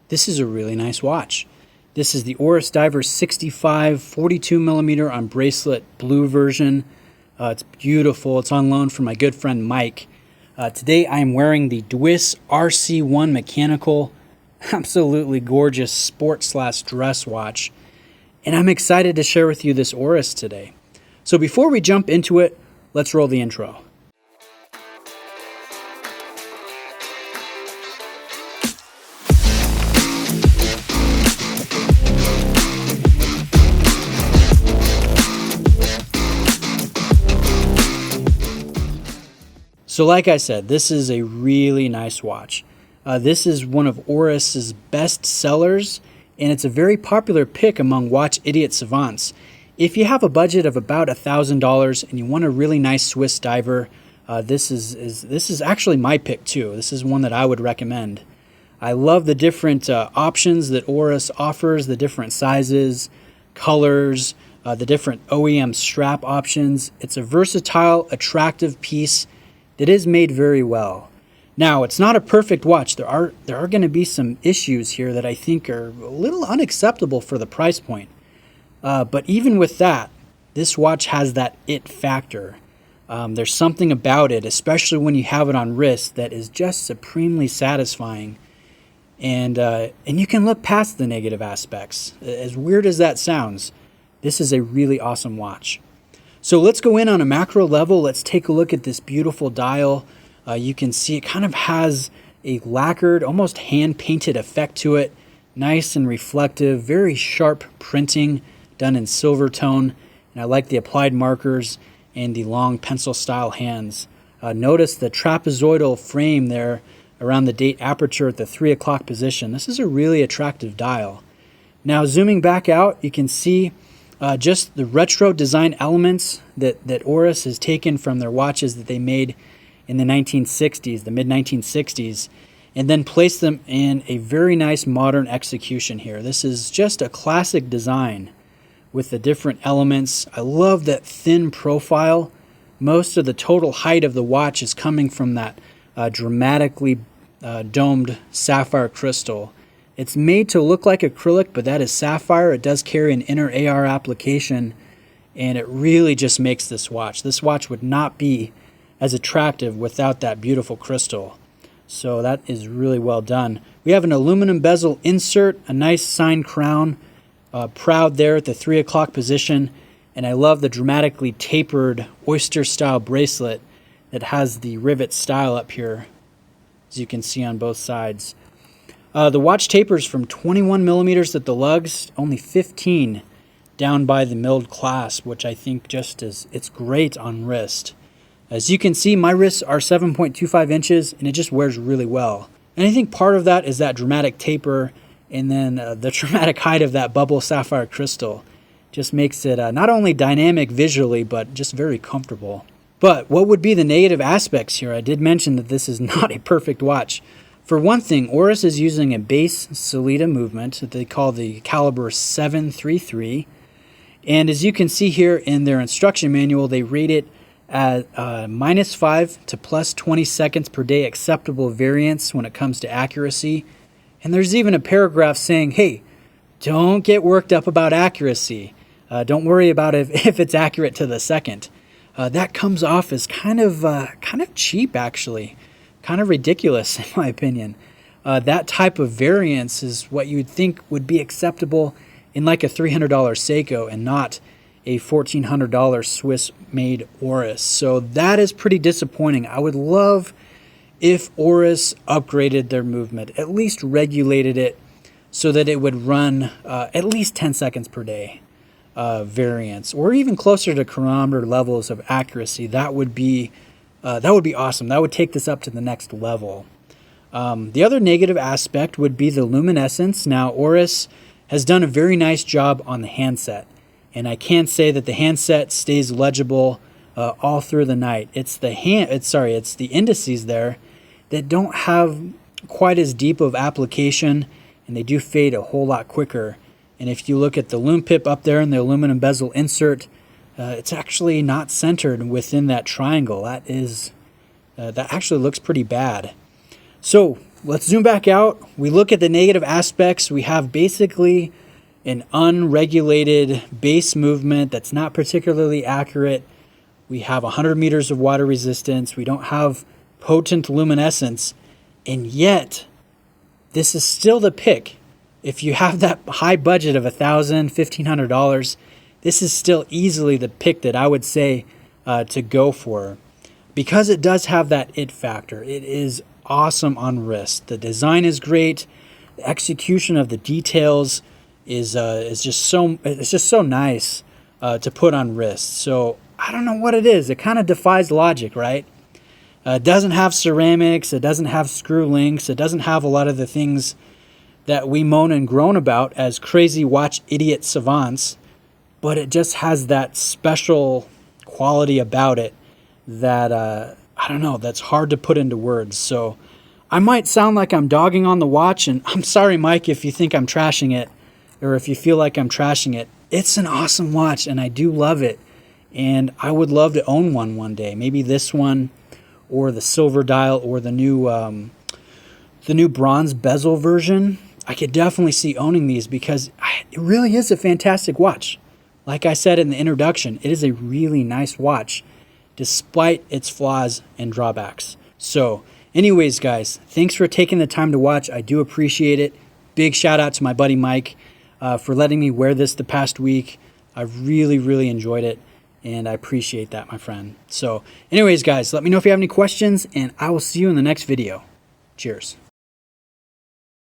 This is a really nice watch. This is the Oris Diver 65 42mm on bracelet blue version. It's beautiful. It's on loan from my good friend Mike. Today I am wearing the Dwiss RC1 mechanical, absolutely gorgeous sport/dress watch. And I'm excited to share with you this Oris today. So before we jump into it, let's roll the intro. So like I said, this is a really nice watch. This is one of Oris's best sellers, and it's a very popular pick among watch idiot savants. If you have a budget of about $1,000 and you want a really nice Swiss diver, this is actually my pick too. This is one that I would recommend. I love the different options that Oris offers, the different sizes, colors, the different OEM strap options. It's a versatile, attractive piece that is made very well. Now, it's not a perfect watch. There are going to be some issues here that I think are a little unacceptable for the price point. But even with that, this watch has that it factor. There's something about it, especially when you have it on wrist, that is just supremely satisfying. And you can look past the negative aspects. As weird as that sounds, this is a really awesome watch. So let's go in on a macro level. Let's take a look at this beautiful dial. You can see it kind of has a lacquered, almost hand-painted effect to it. Nice and reflective, very sharp printing done in silver tone. And I like the applied markers and the long pencil-style hands. Notice the trapezoidal frame there around the date aperture at the 3 o'clock position. This is a really attractive dial. Now zooming back out, you can see just the retro design elements that Oris has taken from their watches that they made in the 1960s, the mid-1960s, and then placed them in a very nice modern execution here. This is just a classic design with the different elements. I love that thin profile. Most of the total height of the watch is coming from that dramatically domed sapphire crystal. It's made to look like acrylic, but that is sapphire. It does carry an inner AR application, and it really just makes this watch. This watch would not be as attractive without that beautiful crystal. So that is really well done. We have an aluminum bezel insert, a nice signed crown, proud there at the 3 o'clock position, and I love the dramatically tapered oyster-style bracelet that has the rivet style up here, as you can see on both sides. The watch tapers from 21 millimeters at the lugs, only 15 down by the milled clasp, which I think it's great on wrist. As you can see, my wrists are 7.25 inches, and it just wears really well. And I think part of that is that dramatic taper, and then the dramatic height of that bubble sapphire crystal just makes it not only dynamic visually, but just very comfortable. But what would be the negative aspects here? I did mention that this is not a perfect watch. For one thing, Oris is using a base Sellita movement that they call the caliber 733. And as you can see here in their instruction manual, they rate it at -5 to +20 seconds per day acceptable variance when it comes to accuracy. And there's even a paragraph saying, hey, don't get worked up about accuracy. Don't worry about if it's accurate to the second. That comes off as kind of cheap, actually. Kind of ridiculous, in my opinion. That type of variance is what you would think would be acceptable in like a $300 Seiko and not a $1,400 Swiss-made Oris. So that is pretty disappointing. I would love if Oris upgraded their movement, at least regulated it so that it would run at least 10 seconds per day variance, or even closer to chronometer levels of accuracy. That would be awesome. That would take this up to the next level. The other negative aspect would be the luminescence. Now, Oris has done a very nice job on the handset, and I can say that the handset stays legible all through the night. It's the indices there that don't have quite as deep of application, and they do fade a whole lot quicker. And if you look at the lume pip up there in the aluminum bezel insert, it's actually not centered within that triangle. That actually looks pretty bad. So let's zoom back out. We look at the negative aspects. We have basically an unregulated base movement that's not particularly accurate. We have 100 meters of water resistance. We don't have potent luminescence. And yet, this is still the pick. If you have that high budget of $1,000, $1,500, this is still easily the pick that I would say to go for. Because it does have that it factor. It is awesome on wrist. The design is great. The execution of the details is just so nice to put on wrist. So I don't know what it is. It kind of defies logic, right? It doesn't have ceramics. It doesn't have screw links. It doesn't have a lot of the things that we moan and groan about as crazy watch idiot savants. But it just has that special quality about it that, I don't know, that's hard to put into words. So I might sound like I'm dogging on the watch, and I'm sorry, Mike, if you think I'm trashing it, or if you feel like I'm trashing it. It's an awesome watch, and I do love it. And I would love to own one day. Maybe this one, or the silver dial, or the new bronze bezel version. I could definitely see owning these because it really is a fantastic watch. Like I said in the introduction, it is a really nice watch, despite its flaws and drawbacks. So, anyways, guys, thanks for taking the time to watch. I do appreciate it. Big shout out to my buddy Mike for letting me wear this the past week. I've really enjoyed it, and I appreciate that, my friend. So, anyways, guys, let me know if you have any questions, and I will see you in the next video. Cheers.